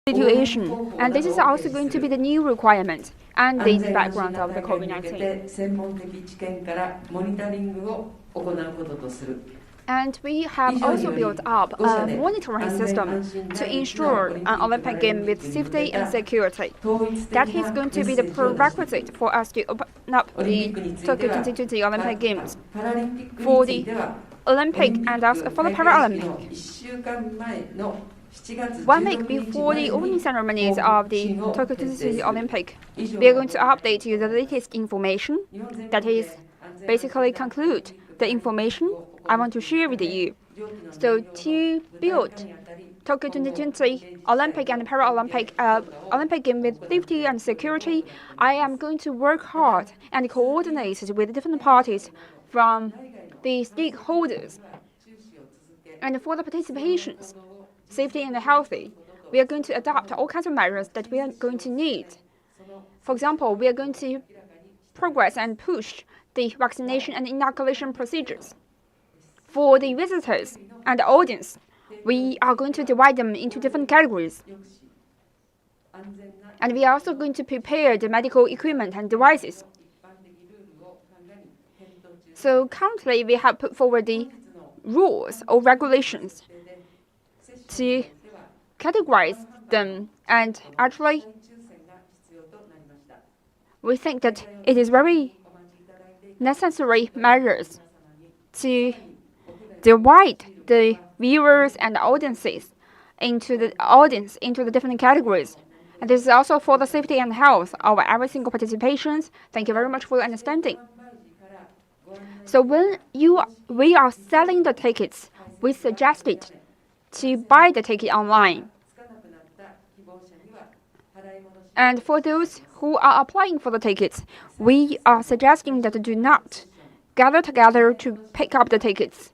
situation, and this is also going to be the new requirement and the background of the COVID-19. And we have also built up a monitoring system to ensure an Olympic game with safety and security. That is going to be the prerequisite for us to open up the Tokyo 2020 Olympic Games. For the Olympic and also for the Paralympic. 1 week before the opening ceremonies of the Tokyo 2020 Olympic, we are going to update you the latest information. That is, basically conclude the information I want to share with you. So to build Tokyo 2020 Olympic and Paralympic Olympic game with safety and security, I am going to work hard and coordinate with different parties from the stakeholders. And for the participations, safety and healthy, we are going to adopt all kinds of measures that we are going to need. For example, we are going to progress and push the vaccination and inoculation procedures. For the visitors and the audience, we are going to divide them into different categories. And we are also going to prepare the medical equipment and devices. So currently, we have put forward the rules or regulations to categorize them, and actually, we think that it is very necessary measures to divide the viewers and audiences into the different categories. And this is also for the safety and health of every single participations. Thank you very much for your understanding. So when we are selling the tickets, we suggested to buy the ticket online. And for those who are applying for the tickets, we are suggesting that do not gather together to pick up the tickets.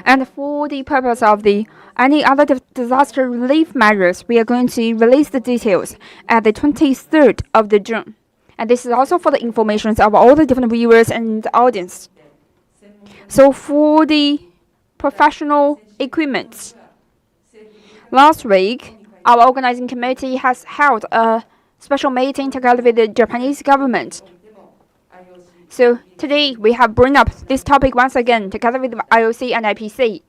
And for the purpose of any other disaster relief measures, we are going to release the details at the 23rd of June. And this is also for the information of all the different viewers and the audience. So for the professional equipment, last week, our organizing committee has held a special meeting together with the Japanese government. So today, we have brought up this topic once again together with IOC and IPC.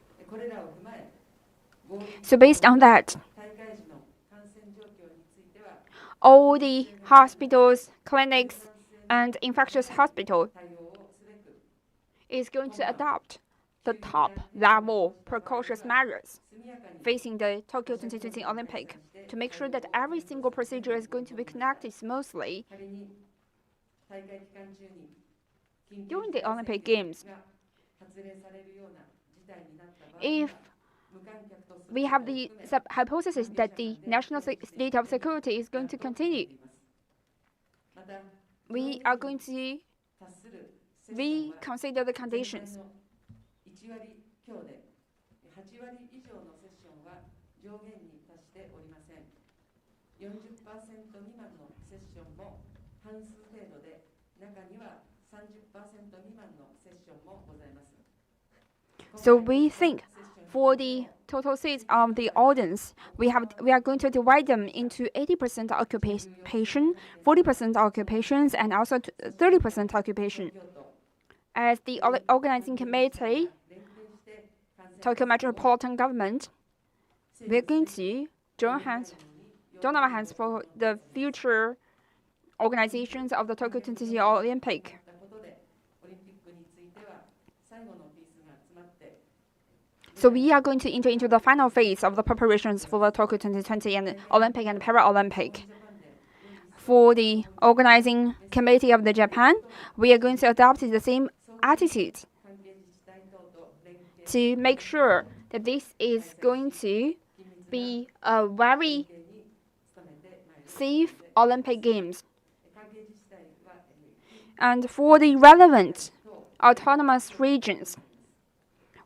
So based on that, all the hospitals, clinics, and infectious hospital is going to adopt the top-level precautionary measures facing the Tokyo 2020 Olympic to make sure that every single procedure is going to be conducted smoothly during the Olympic Games. If we have the hypothesis that the national state of security is going to continue, we are going to reconsider the conditions. So we think for the total seats of the audience, we are going to divide them into 80% occupation, 40% occupations, and also 30% occupation. As the organizing committee, Tokyo Metropolitan Government, we're going to join our hands for the future organizations of the Tokyo 2020 Olympic. So we are going to enter into the final phase of the preparations for the Tokyo 2020 and Olympic and Paralympic. For the organizing committee of the Japan, we are going to adopt the same attitude to make sure that this is going to be a very safe Olympic Games. And for the relevant autonomous regions,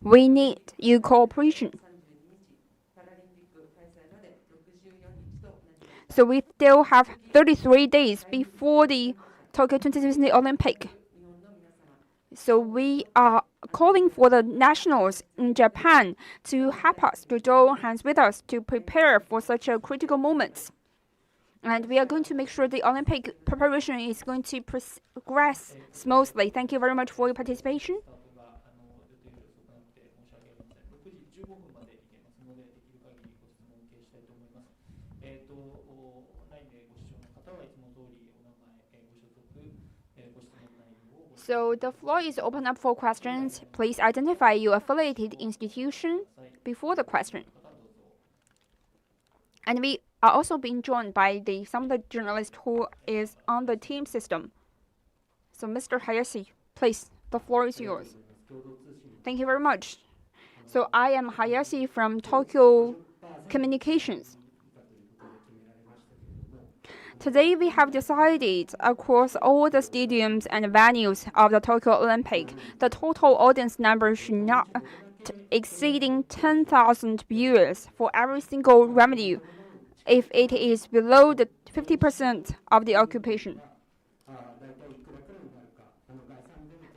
we need your cooperation. So we still have 33 days before the Tokyo 2020 Olympic. So we are calling for the nationals in Japan to help us, to join hands with us to prepare for such a critical moment. And we are going to make sure the Olympic preparation is going to progress smoothly. Thank you very much for your participation. So the floor is open up for questions. Please identify your affiliated institution before the question. And we are also being joined by some of the journalists who is on the team system. So Mr. Hayashi, please, the floor is yours. Thank you very much. So I am Hayashi from Tokyo Communications. Today we have decided across all the stadiums and venues of the Tokyo Olympic, the total audience number should not exceeding 10,000 viewers for every single revenue if it is below the 50% of the occupation.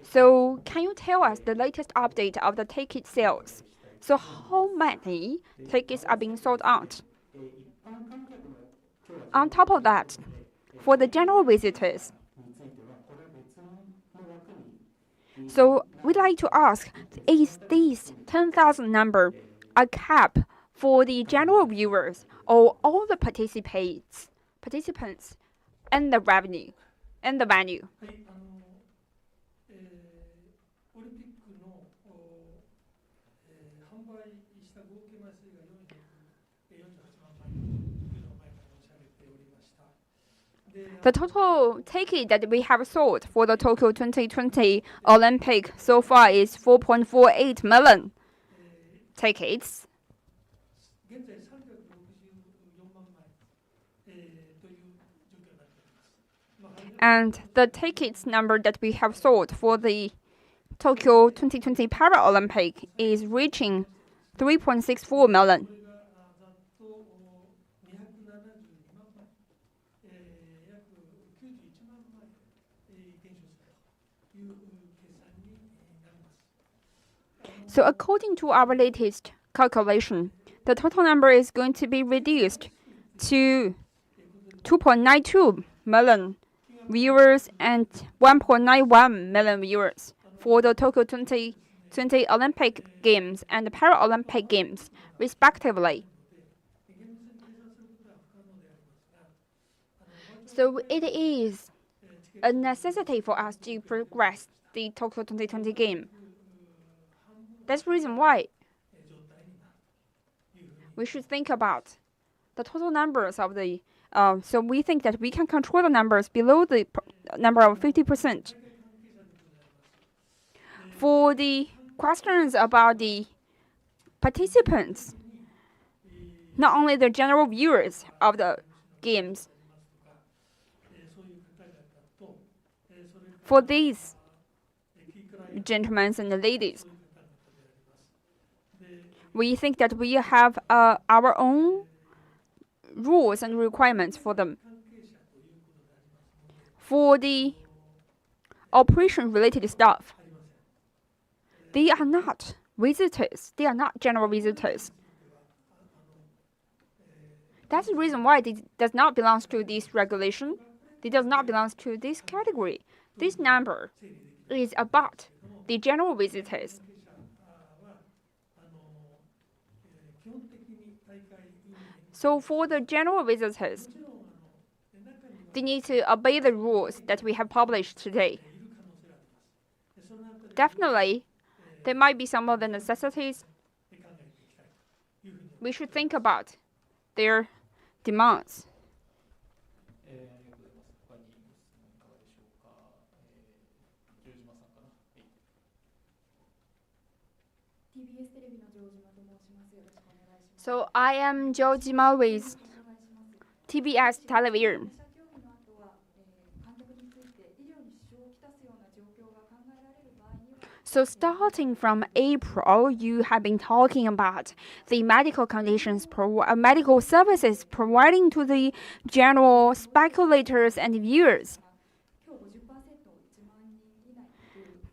So can you tell us the latest update of the ticket sales? So how many tickets are being sold out? On top of that, for the general visitors, so we'd like to ask, is this 10,000 number a cap for the general viewers or all the participants and the revenue and the venue? The total ticket that we have sold for the Tokyo 2020 Olympic so far is 4.48 million tickets. And the tickets number that we have sold for the Tokyo 2020 Paralympic is reaching 3.64 million. So according to our latest calculation, the total number is going to be reduced to 2.92 million viewers and 1.91 million viewers for the Tokyo 2020 Olympic Games and the Paralympic Games, respectively. So it is a necessity for us to progress the Tokyo 2020 game. That's the reason why we should think about the total numbers of the. So we think that we can control the numbers below the number of 50%. For the questions about the participants, not only the general viewers of the games, for these gentlemen and ladies, we think that we have our own rules and requirements for them. For the operation-related staff, they are not visitors. They are not general visitors. That's the reason why it does not belong to this regulation. It does not belong to this category. This number is about the general visitors. So for the general visitors, they need to obey the rules that we have published today. Definitely, there might be some of the necessities. We should think about their demands. So I am Jojima with TBS Television. So starting from April, you have been talking about the medical conditions, medical services providing to the general speculators and viewers.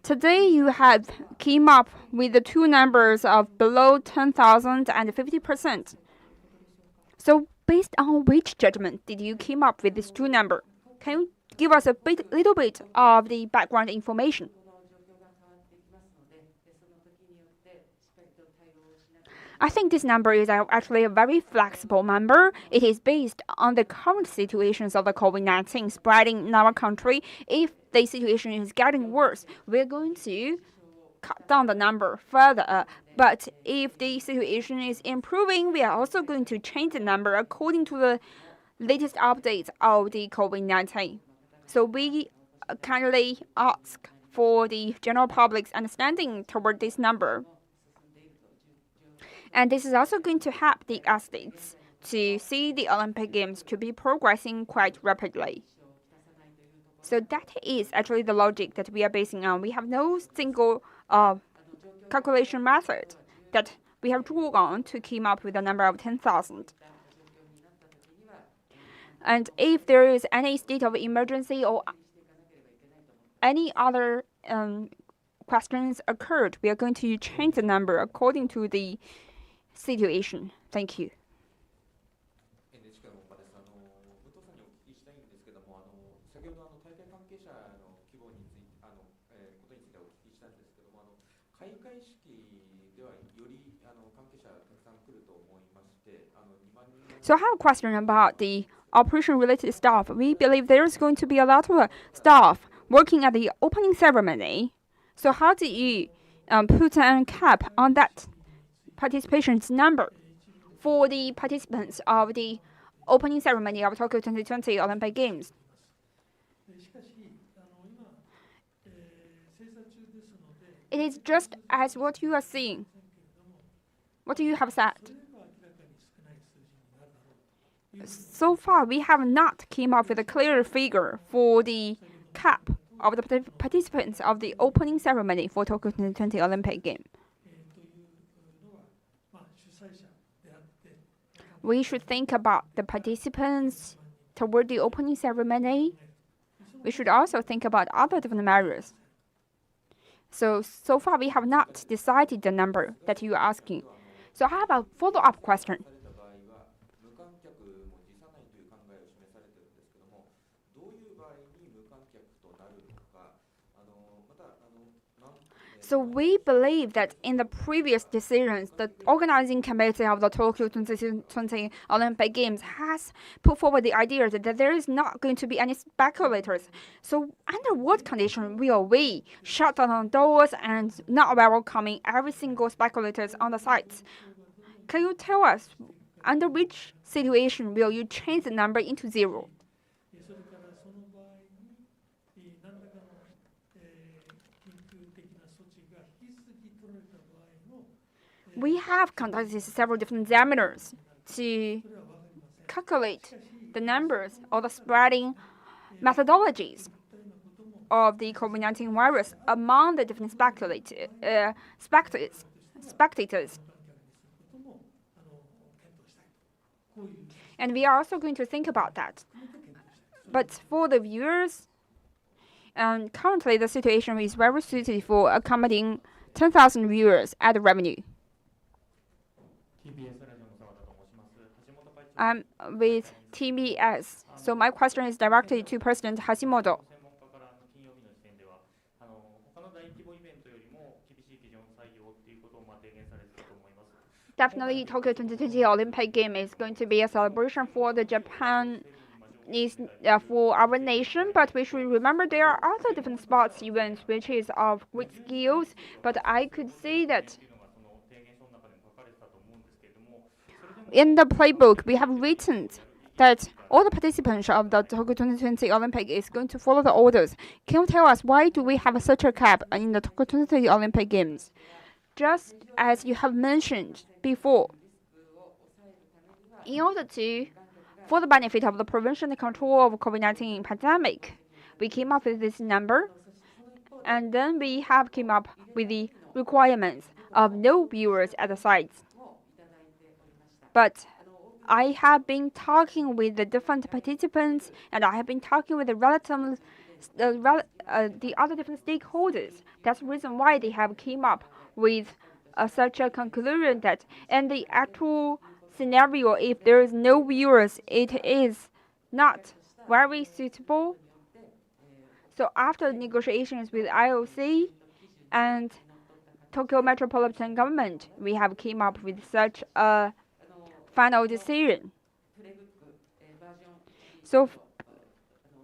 Today you have came up with the two numbers of below 10,000 and 50%. So based on which judgment did you came up with these two numbers? Can you give us little bit of the background information? I think this number is actually a very flexible number. It is based on the current situations of the COVID-19 spreading in our country. If the situation is getting worse, we're going to cut down the number further. But if the situation is improving, we are also going to change the number according to the latest updates of the COVID-19. So we kindly ask for the general public's understanding toward this number. And this is also going to help the athletes to see the Olympic Games to be progressing quite rapidly. So that is actually the logic that we are basing on. We have no single calculation method that we have drawn on to come up with a number of 10,000. And if there is any state of emergency or any other questions occurred, we are going to change the number according to the situation. Thank you. So I have a question about the operation-related staff. We believe there is going to be a lot of staff working at the opening ceremony. So how do you put a cap on that participation's number for the participants of the opening ceremony of Tokyo 2020 Olympic Games? It is just as what you are seeing, what you have said. So far, we have not come up with a clear figure for the cap of the participants of the opening ceremony for Tokyo 2020 Olympic Games. We should think about the participants toward the opening ceremony. We should also think about other different measures. So far we have not decided the number that you are asking. So I have a follow-up question. So we believe that in the previous decisions, the organizing committee of the Tokyo 2020 Olympic Games has put forward the idea that there is not going to be any speculators. So under what condition will we shut down doors and not welcoming every single speculators on the sites? Can you tell us under which situation will you change the number into 0? We have conducted several different examiners to calculate the numbers or the spreading methodologies of the COVID-19 virus among the different spectators. And we are also going to think about that. But for the viewers, currently the situation is very suited for accommodating 10,000 viewers at the revenue. I'm with TBS, so my question is directed to President Hashimoto. Definitely, Tokyo 2020 Olympic Game is going to be a celebration for the Japan, for our nation, but we should remember there are other different sports events which is of great skills, but I could say that in the playbook, we have written that all the participants of the Tokyo 2020 Olympic is going to follow the orders. Can you tell us why do we have such a cap in the Tokyo 2020 Olympic Games? Just as you have mentioned before, in order to, for the benefit of the prevention and control of COVID-19 pandemic, we came up with this number, and then we have come up with the requirements of no viewers at the sites. But I have been talking with the different participants, and I have been talking with the relatives the other different stakeholders. That's the reason why they have came up with such a conclusion that in the actual scenario, if there is no viewers, it is not very suitable. So after negotiations with IOC and Tokyo Metropolitan Government, we have came up with such a final decision. So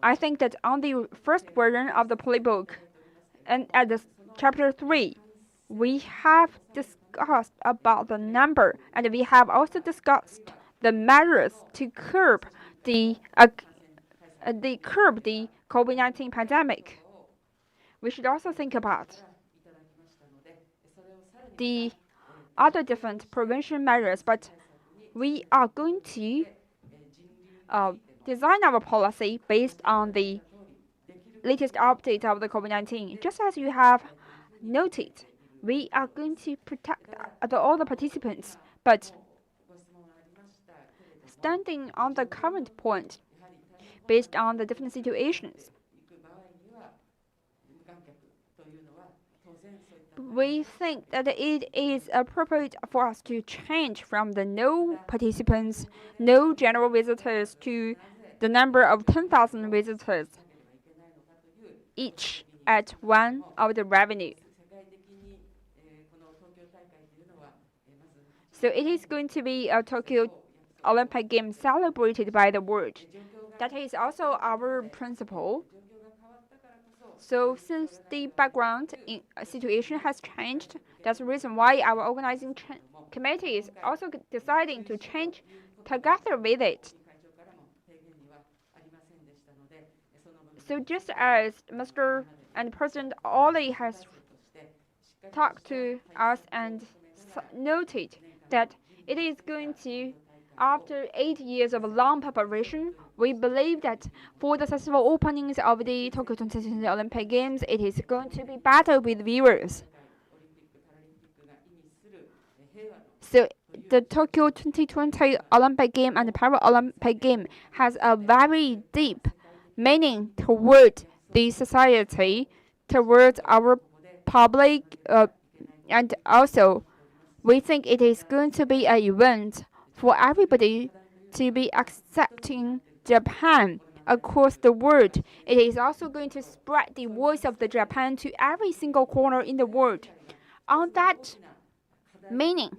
I think that on the first version of the playbook and at the chapter 3, we have discussed about the number and we have also discussed the measures to curb the COVID-19 pandemic. We should also think about the other different prevention measures, but we are going to design our policy based on the latest update of the COVID-19. Just as you have noted, we are going to protect all the participants, but standing on the current point, based on the different situations, we think that it is appropriate for us to change from the no participants, no general visitors to the number of 10,000 visitors each at one of the revenue. So it is going to be a Tokyo Olympic Games celebrated by the world. That is also our principle. So since the background situation has changed, that's the reason why our organizing committee is also deciding to change together with it. So just as Mr. and President Oli has talked to us and noted that it is going to, after 8 years of long preparation, we believe that for the successful openings of the Tokyo 2020 Olympic Games, it is going to be better with viewers. So the Tokyo 2020 Olympic Game and the Paralympic Game has a very deep meaning toward the society, towards our public, and also we think it is going to be an event for everybody to be accepting Japan across the world. It is also going to spread the voice of the Japan to every single corner in the world. On that meaning,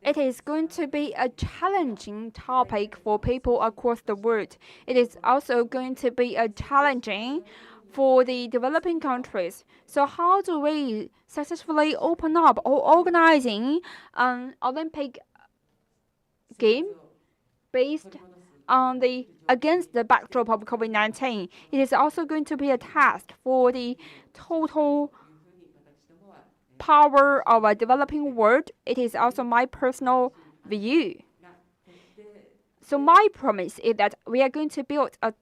it is going to be a challenging topic for people across the world. It is also going to be a challenging for the developing countries. So how do we successfully open up or organizing an Olympic game based on the against the backdrop of COVID-19? It is also going to be a task for the total power of a developing world. It is also my personal view. So my promise is that we are going to build a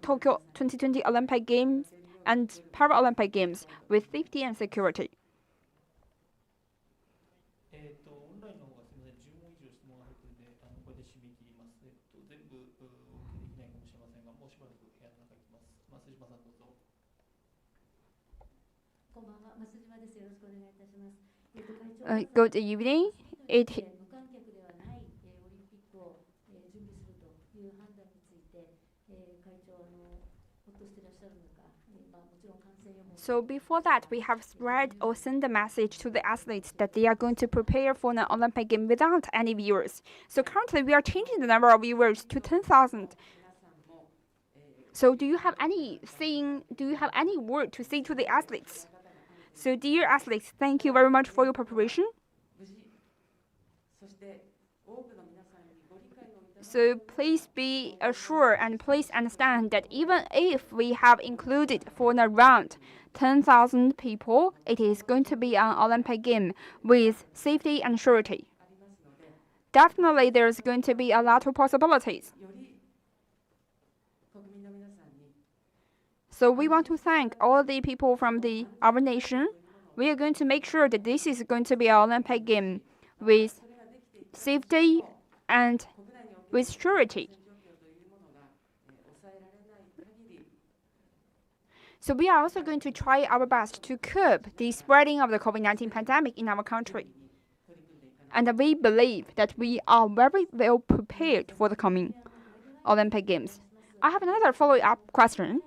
Tokyo 2020 Olympic Games and Paralympic Games with safety and security. Good evening. So before that, we have spread or sent a message to the athletes that they are going to prepare for an Olympic game without any viewers. So currently, we are changing the number of viewers to 10,000. So do you have any word to say to the athletes? So dear athletes, thank you very much for your preparation. So please be assured and please understand that even if we have included for around 10,000 people, it is going to be an Olympic game with safety and surety. Definitely there's going to be a lot of possibilities. So we want to thank all the people from our nation. We are going to make sure that this is going to be an Olympic game with safety and with surety. So we are also going to try our best to curb the spreading of the COVID-19 pandemic in our country. And we believe that we are very well prepared for the coming Olympic Games. I have another follow-up question.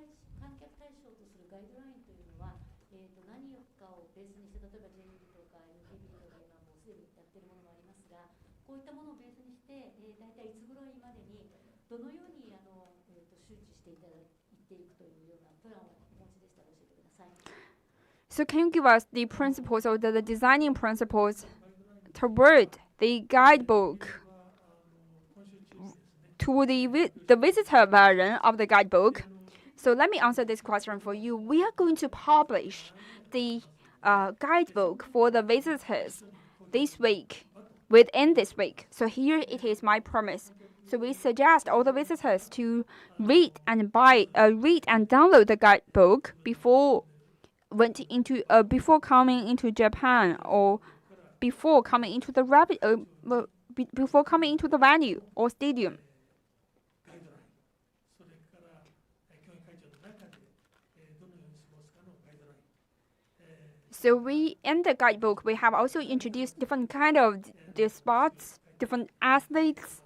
So can you give us the principles or the designing principles toward the guidebook to the visitor version of the guidebook? So let me answer this question for you. We are going to publish the guidebook for the visitors this week, within this week. So here it is my promise. So we suggest all the visitors to read and download the guidebook before coming into Japan or before coming into the venue or stadium. So in the guidebook we have also introduced different kind of the sports, different athletes.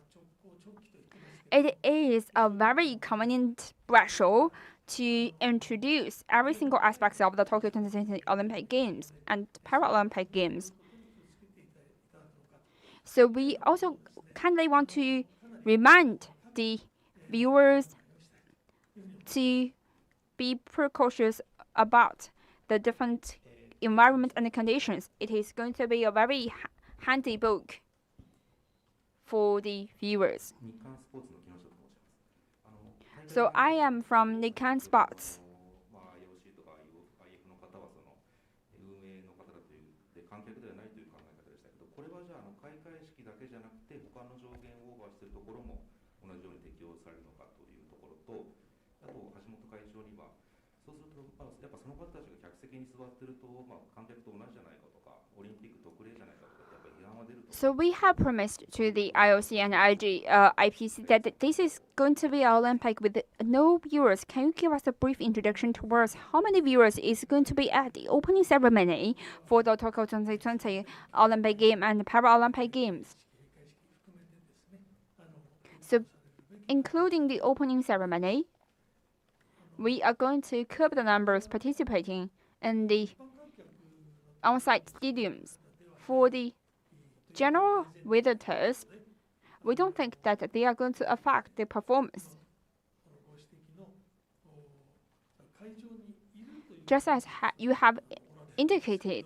It is a very convenient brochure to introduce every single aspect of the Tokyo 2020 Olympic Games and Paralympic Games. So we also kindly want to remind the viewers to be precautious about the different environment and conditions. It is going to be a very handy book for the viewers. So I am from Nikkan Sports. So we have promised to the IOC and IPC that this is going to be an Olympic with no viewers. Can you give us a brief introduction towards how many viewers is going to be at the opening ceremony for the Tokyo 2020 Olympic Game and Paralympic Games? So including the opening ceremony, we are going to curb the numbers participating in the on-site stadiums. For the general visitors, we don't think that they are going to affect the performance. Just as you have indicated,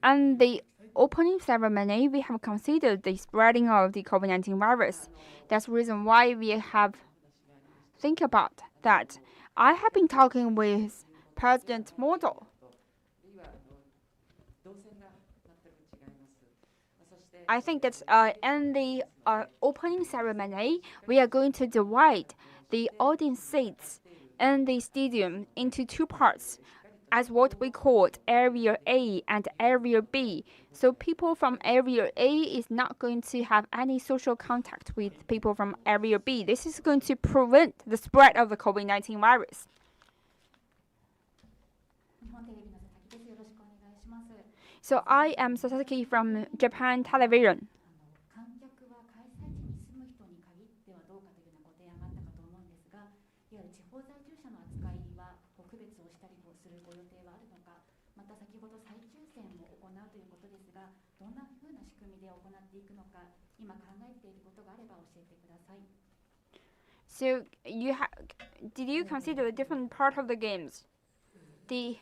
and the opening ceremony, we have considered the spreading of the COVID-19 virus. That's the reason why we have think about that. I have been talking with President Model. I think that in the opening ceremony, we are going to divide the audience seats in the stadium into two parts, as what we called Area A and Area B. So people from Area A is not going to have any social contact with people from Area B. This is going to prevent the spread of the COVID-19 virus. So I am Sasaki from Japan Television. So did you consider the different part of the games? The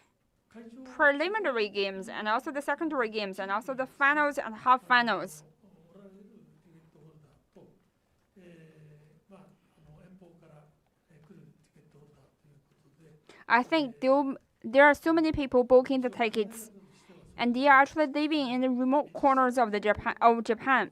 preliminary games and also the secondary games and also the finals and half finals. I think there are so many people booking the tickets, and they are actually living in the remote corners of Japan.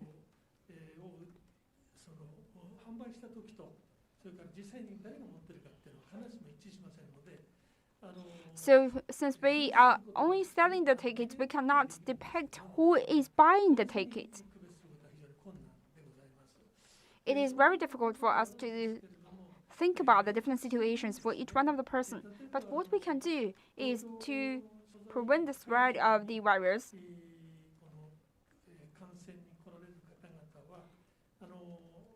So since we are only selling the tickets, we cannot depict who is buying the tickets. It is very difficult for us to think about the different situations for each one of the person. But what we can do is to prevent the spread of the virus.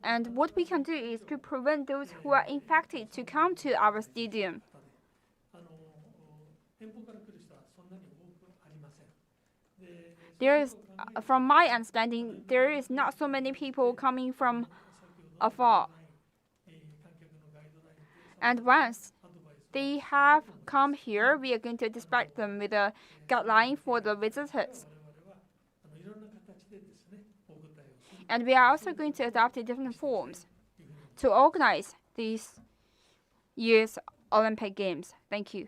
And what we can do is to prevent those who are infected to come to our stadium. From my understanding, there is not so many people coming from afar. And once they have come here, we are going to dispatch them with a guideline for the visitors. And we are also going to adopt different forms to organize these year's Olympic Games. Thank you.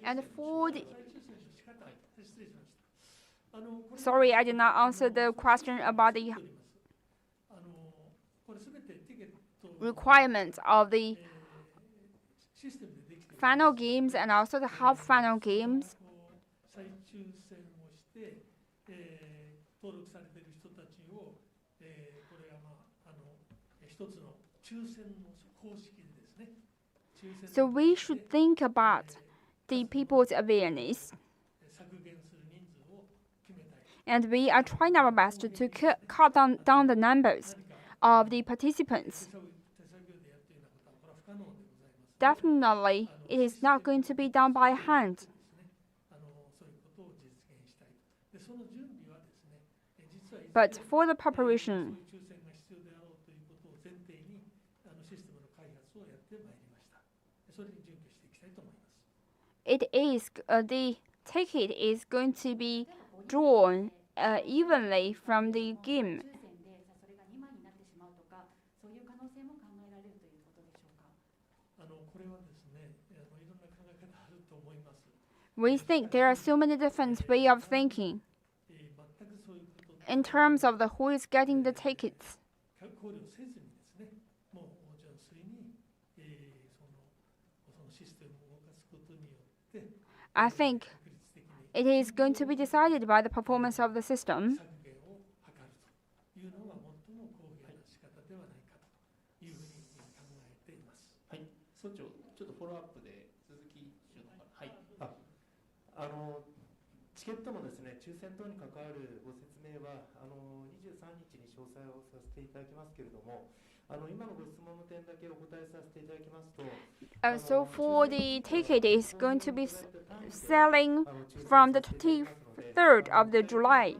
And for the... Sorry, I did not answer the question about the requirements of the final games and also the half-final games. So we should think about the people's awareness. And we are trying our best to cut down the numbers of the participants. Definitely, it is not going to be done by hand. But for the preparation, the ticket is going to be drawn evenly from the game. We think there are so many different ways of thinking in terms of who is getting the tickets. I think it is going to be decided by the performance of the system. So for the ticket is going to be selling from the 23rd of July.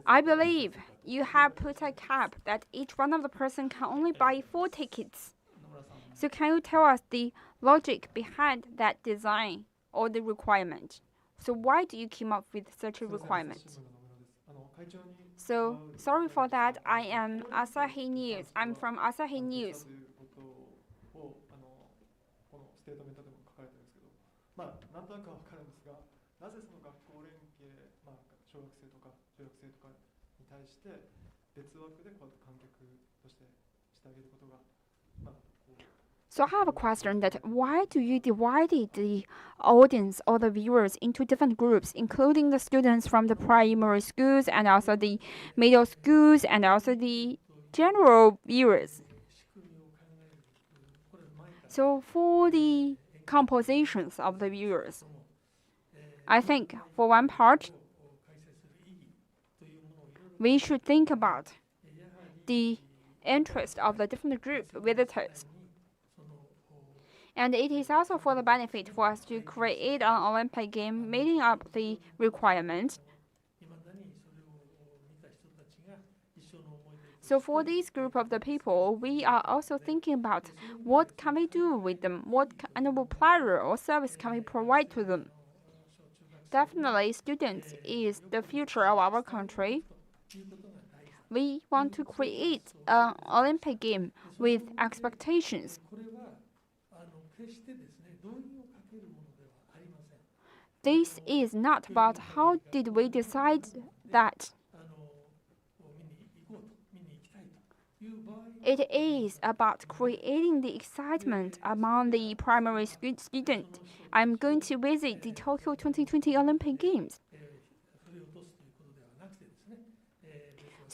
I believe you have put a cap that each one of the person can only buy 4 tickets. So can you tell us the logic behind that design or the requirement? So why do you come up with such a requirement? So sorry for that. I am Asahi News. I'm from Asahi News. So I have a question that why do you divide the audience or the viewers into different groups, including the students from the primary schools and also the middle schools and also the general viewers? So for the compositions of the viewers, I think for one part, we should think about the interest of the different group visitors. And it is also for the benefit for us to create an Olympic game meeting up the requirements. So for this group of the people, we are also thinking about what can we do with them, what kind of pleasure or service can we provide to them. Definitely, students is the future of our country. We want to create an Olympic game with expectations. This is not about how did we decide that. It is about creating the excitement among the primary school students. I'm going to visit the Tokyo 2020 Olympic Games.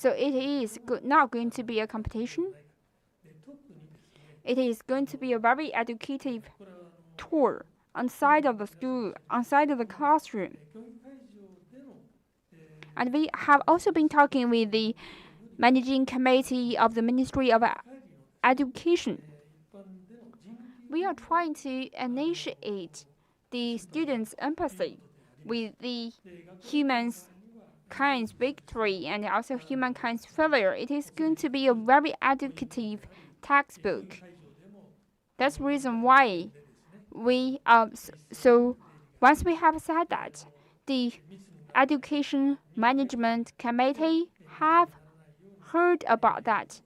So it is not going to be a competition. It is going to be a very educative tour outside of the school, outside of the classroom. And we have also been talking with the managing committee of the Ministry of Education. We are trying to initiate the students' empathy with the humankind's victory and also humankind's failure. It is going to be a very educative textbook. That's the reason why so once we have said that, the Education Management Committee have heard about that.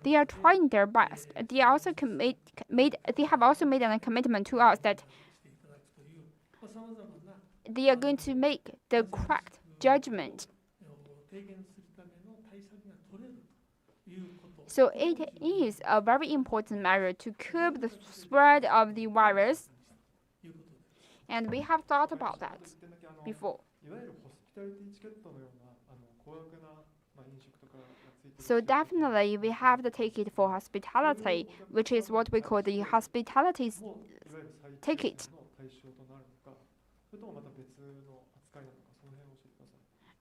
They are trying their best. They have also made a commitment to us that they are going to make the correct judgment. So it is a very important measure to curb the spread of the virus, and we have thought about that before. So definitely we have the ticket for hospitality, which is what we call the hospitality ticket.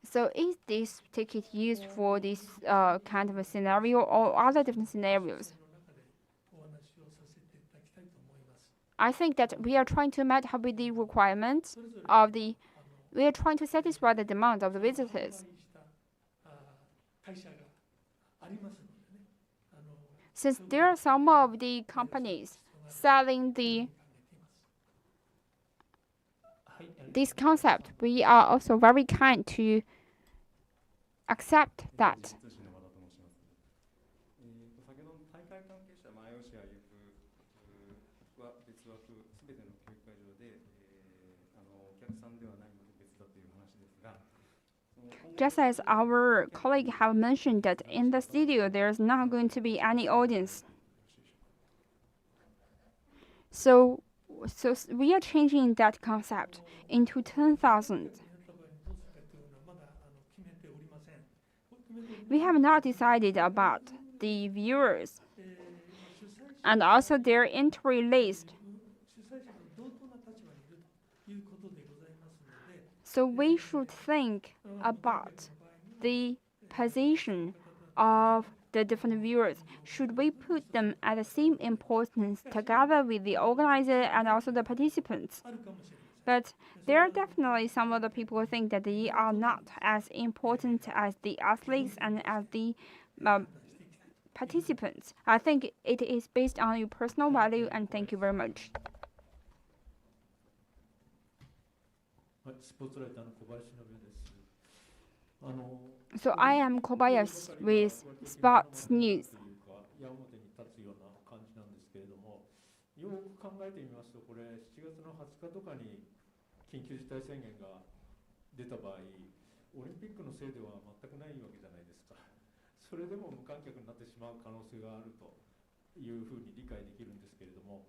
So is this ticket used for this kind of a scenario or other different scenarios? I think that we are trying to meet with the requirements of we are trying to satisfy the demands of the visitors. Since there are some of the companies selling this concept, we are also very kind to accept that. Just as our colleague have mentioned that in the studio there is not going to be any audience. So we are changing that concept into 10,000. We have not decided about the viewers and also their entry list. So we should think about the position of the different viewers. Should we put them at the same importance together with the organizer and also the participants? But there are definitely some other people who think that they are not as important as the athletes and as the participants. I think it is based on your personal value, and thank you very much. So I am Kobayashi with Sports News. よく考えてみますと、これ7月の20日とかに緊急事態宣言が出た場合、オリンピックのせいでは全くないわけじゃないですか。それでも無観客になってしまう可能性があるというふうに理解できるんですけれども。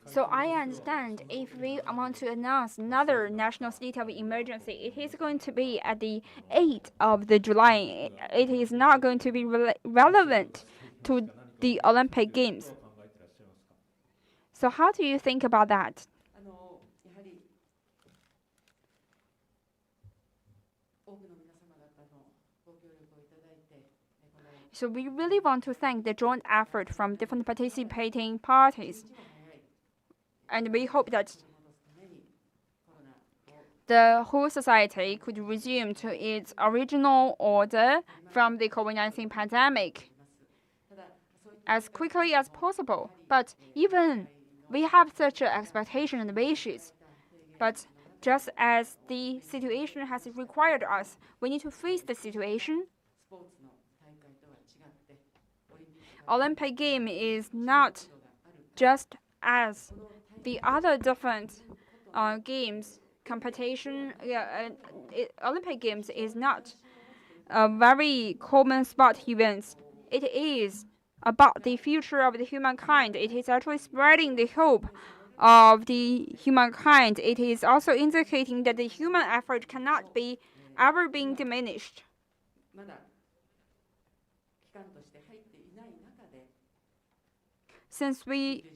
So I understand if we want to announce another national state of emergency, it is going to be at the 8th of the July. It is not going to be relevant to the Olympic Games. So how do you think about that? So we really want to thank the joint effort from different participating parties. And we hope that the whole society could resume to its original order from the COVID-19 pandemic as quickly as possible. But even we have such an expectation and wishes. But just as the situation has required us, we need to face the situation. Olympic game is not just as the other different games competition. Olympic Games is not a very common sport event. It is about the future of the humankind. It is actually spreading the hope of the humankind. It is also indicating that the human effort cannot be ever being diminished. Since we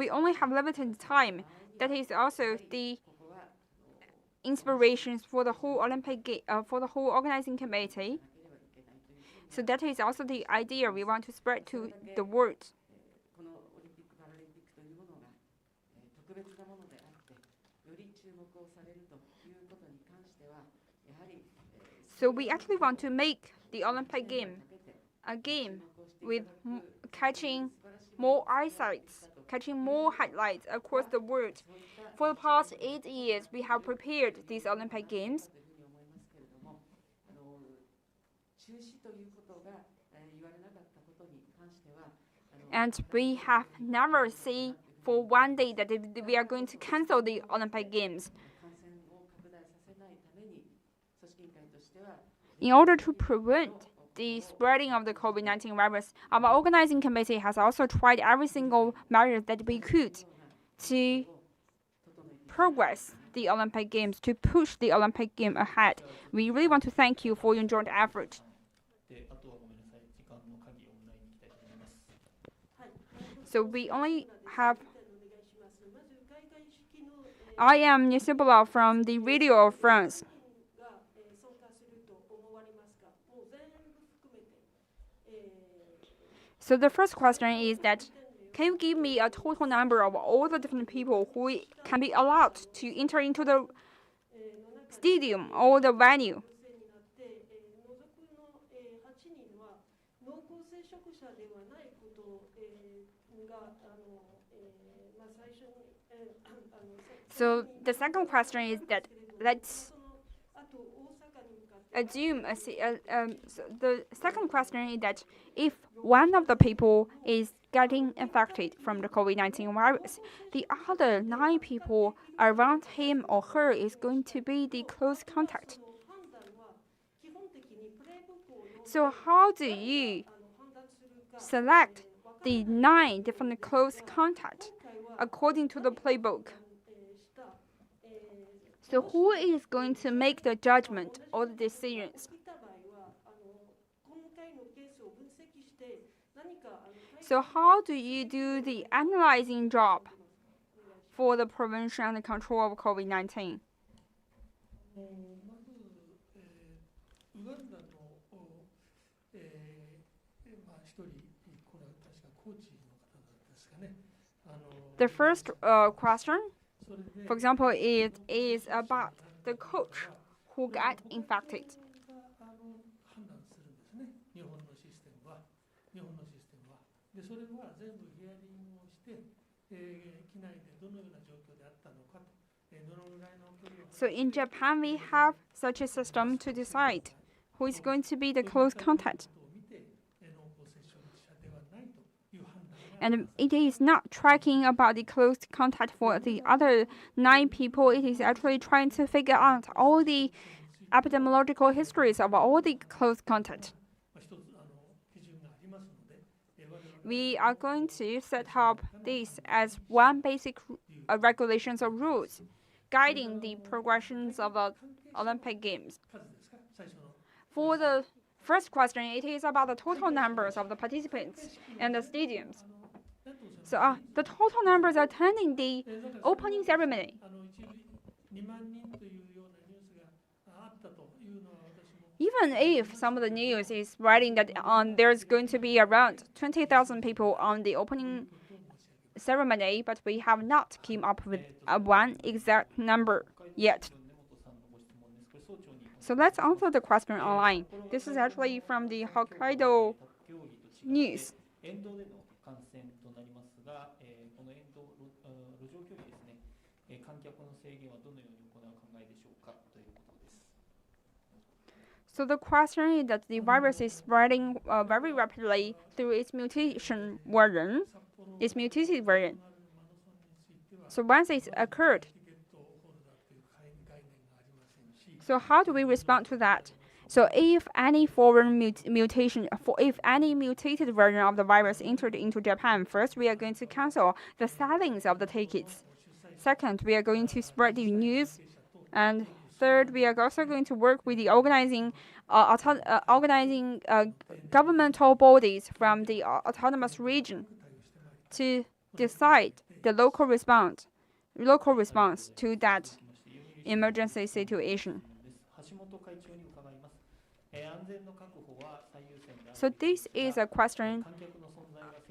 only have limited time, that is also the inspirations for the whole for the whole organizing committee. So that is also the idea we want to spread to the world. So we actually want to make the Olympic game a game with catching more eyesight, catching more highlights across the world. For the past 8 years, we have prepared these Olympic Games. And we have never seen for one day that we are going to cancel the Olympic Games. In order to prevent the spreading of the COVID-19 virus, our organizing committee has also tried every single measure that we could to progress the Olympic Games, to push the Olympic game ahead. We really want to thank you for your joint effort. So we only have... I am Nisibula from the Radio of France. So the first question is that, can you give me a total number of all the different people who can be allowed to enter into the stadium or the venue? So the second question is that, let's assume the second question is that if one of the people is getting infected from the COVID-19 virus, the other 9 people around him or her is going to be the close contact. So how do you select the 9 different close contacts according to the playbook? So who is going to make the judgment or the decisions? So how do you do the analyzing job for the prevention and the control of COVID-19? The first question, for example, it is about the coach who got infected. So in Japan, we have such a system to decide who is going to be the close contact. And it is not tracking about the close contact for the other 9 people. It is actually trying to figure out all the epidemiological histories of all the close contact. We are going to set up this as one basic regulations or rules guiding the progressions of the Olympic Games. For the first question, it is about the total numbers of the participants and the stadiums. So the total numbers attending the opening ceremony. Even if some of the news is writing that there's going to be around 20,000 people on the opening ceremony, but we have not come up with one exact number yet. So let's answer the question online. This is actually from the Hokkaido News. So the question is that the virus is spreading very rapidly through its mutation version, its mutated version. So once it's occurred, so how do we respond to that? So if any foreign mutation, if any mutated version of the virus entered into Japan, first we are going to cancel the sellings of the tickets. Second, we are going to spread the news. And third, we are also going to work with the organizing organizing governmental bodies from the autonomous region to decide the local response to that emergency situation. So this is a question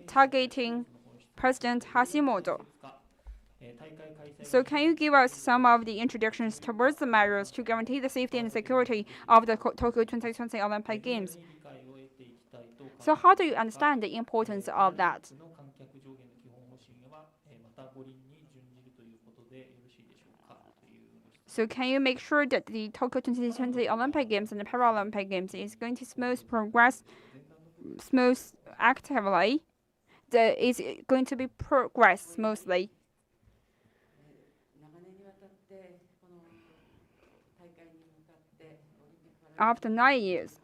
targeting President Hashimoto. So can you give us some of the introductions towards the measures to guarantee the safety and security of the Tokyo 2020 Olympic Games? So how do you understand the importance of that? So can you make sure that the Tokyo 2020 Olympic Games and the Paralympic Games is going to is going to be progress smoothly? After 9 years,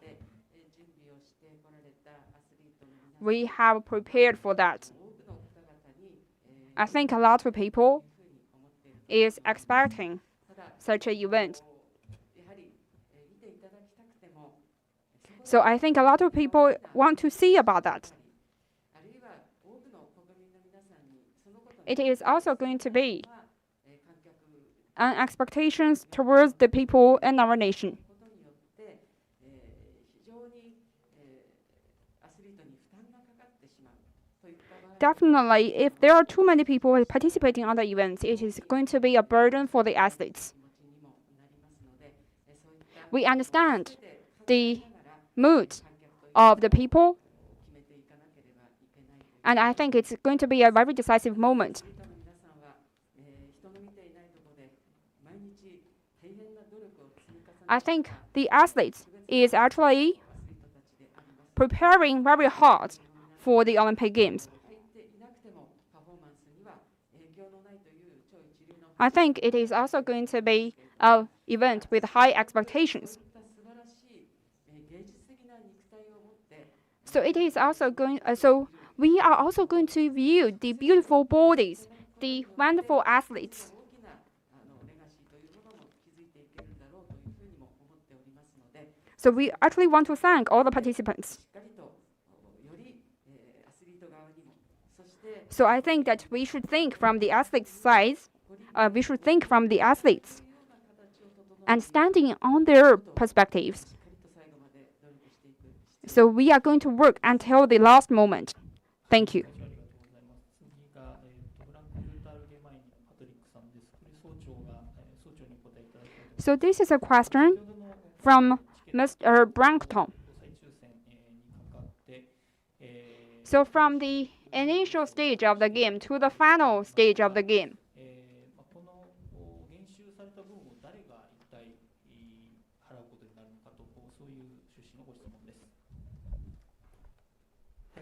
we have prepared for that. I think a lot of people is expecting such an event. So I think a lot of people want to see about that. It is also going to be an expectations towards the people in our nation. Definitely, if there are too many people participating on the events, it is going to be a burden for the athletes. We understand the mood of the people, and I think it's going to be a very decisive moment. I think the athletes is actually preparing very hard for the Olympic Games. I think it is also going to be an event with high expectations. So it is also going. So we are also going to view the beautiful bodies, the wonderful athletes. So we actually want to thank all the participants. So I think that we should think from the athletes' side. We should think from the athletes and standing on their perspectives. So we are going to work until the last moment. Thank you. So this is a question from Mr. Brankton. So from the initial stage of the game to the final stage of the game,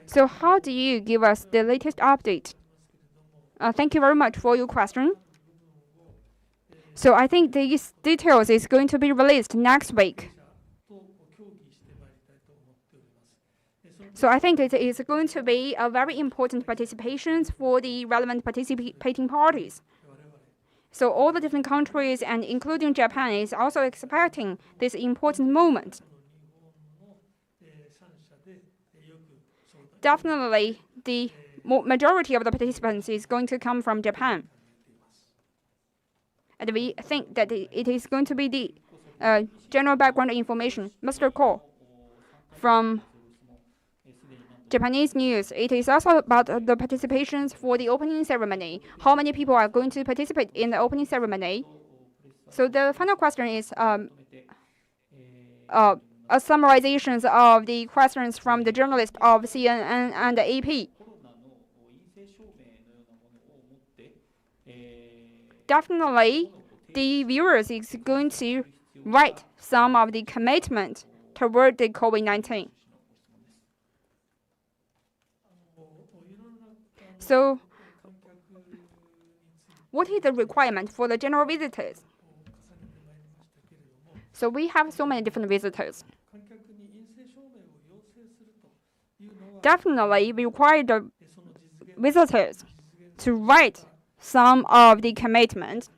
so how do you give us the latest update? Thank you very much for your question. So I think these details is going to be released next week. So I think it is going to be a very important participation for the relevant participating parties. So all the different countries, and including Japan, is also expecting this important moment. Definitely, the majority of the participants is going to come from Japan. And we think that it is going to be the general background information. Mr. Ko from Japanese news, it is also about the participations for the opening ceremony. How many people are going to participate in the opening ceremony? So the final question is a summarization of the questions from the journalists of CNN and the AP. Definitely, the viewers is going to write some of the commitment toward the COVID-19. So, what is the requirement for the general visitors? So we have so many different visitors. Definitely, we require the visitors to write some of the commitment.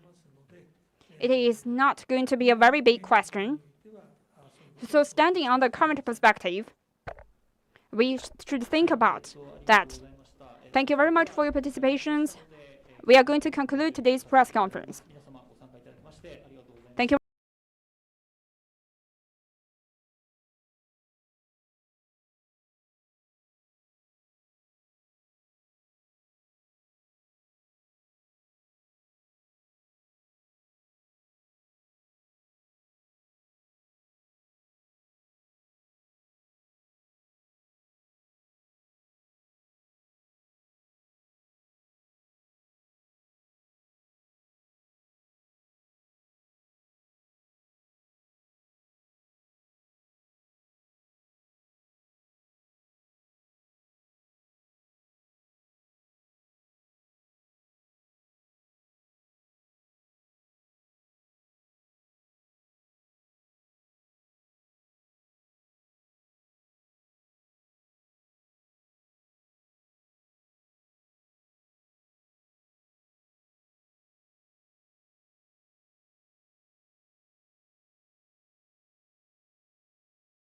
It is not going to be a very big question. So standing on the current perspective, we should think about that. Thank you very much for your participations. We are going to conclude today's press conference.